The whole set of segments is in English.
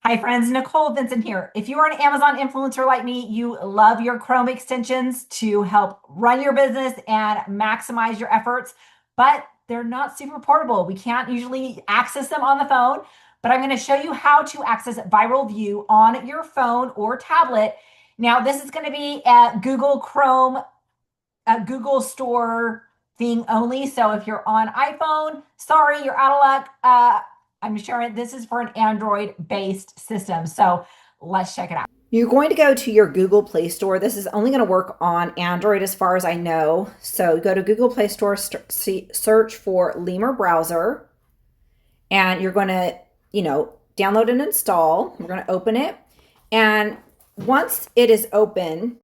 Hi friends, Nicole Vincent here. If you are an Amazon influencer like me, you love your Chrome extensions to help run your business and maximize your efforts, but they're not super portable. We can't usually access them on the phone, but I'm going to show you how to access Viral Vue on your phone or tablet. Now, this is going to be at Google Chrome, Google Store thing only. So if you're on iPhone, sorry, you're out of luck. I'm sure this is for an Android based system. So let's check it out. You're going to go to your Google Play Store. This is only going to work on Android as far as I know. So go to Google Play Store, search for Lemur Browser, and you're going to, download and install. We're going to open it. And once it is open,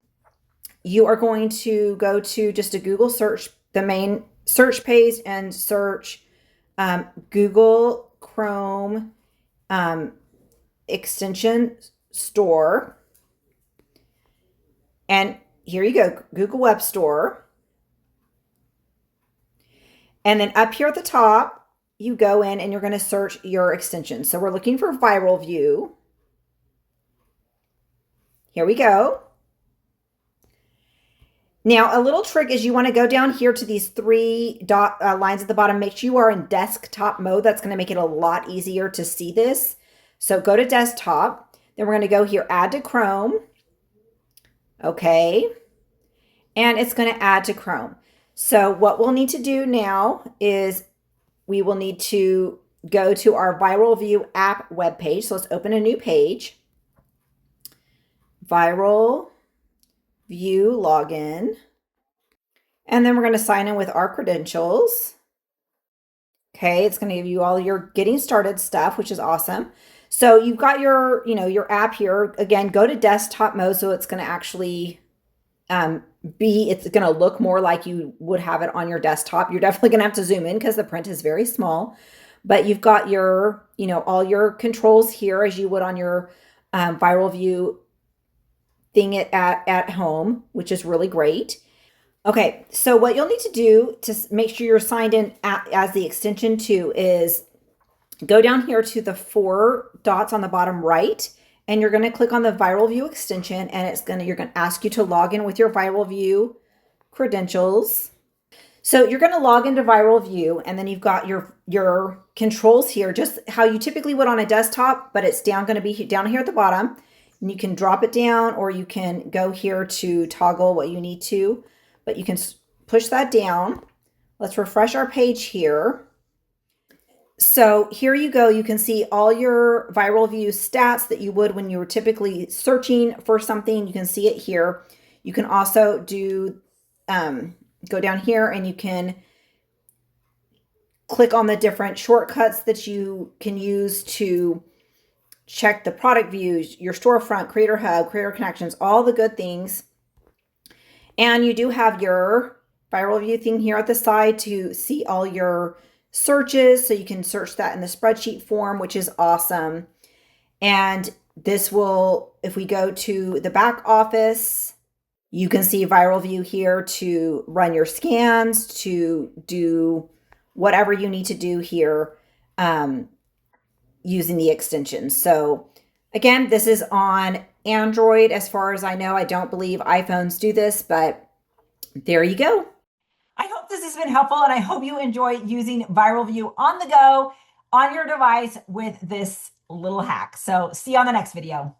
you are going to go to just a Google search, the main search page, and search Google Chrome extension store. And here you go, Google Web Store. And then up here at the top, you go in and you're going to search your extension. So we're looking for Viral Vue. Here we go. Now, a little trick is you want to go down here to these three dot lines at the bottom. Make sure you are in desktop mode. That's going to make it a lot easier to see this. So go to desktop. Then we're going to go here, add to Chrome. Okay. And it's going to add to Chrome. So what we'll need to do now is we will need to go to our Viral Vue app webpage. So let's open a new page. Viral Vue login. And then we're going to sign in with our credentials. Okay, it's going to give you all your getting started stuff, which is awesome. So you've got your, your app here. Again, go to desktop mode so it's going to actually it's going to look more like you would have it on your desktop. You're definitely going to have to zoom in because the print is very small. But you've got your, all your controls here as you would on your Viral Vue thing at home, which is really great. Okay, so what you'll need to do to make sure you're signed in as the extension to is go down here to the four dots on the bottom right, and you're going to click on the Viral Vue extension, and you're going to ask you to log in with your Viral Vue credentials. So you're going to log into Viral Vue, and then you've got your controls here, just how you typically would on a desktop, but it's going to be down here at the bottom. And you can drop it down, or you can go here to toggle what you need to, but you can push that down. Let's refresh our page here. So here you go. You can see all your Viral Vue stats that you would when you were typically searching for something. You can see it here. You can also do, go down here and you can click on the different shortcuts that you can use to check the product views, your storefront, creator hub, creator connections, all the good things. And you do have your Viral Vue thing here at the side to see all your searches. So you can search that in the spreadsheet form, which is awesome. And this will, if we go to the back office, you can see Viral Vue here to run your scans, to do whatever you need to do here. Using the extension. So again, this is on Android. As far as I know, I don't believe iPhones do this, but there you go. I hope this has been helpful, and I hope you enjoy using Viral Vue on the go on your device with this little hack. So see you on the next video.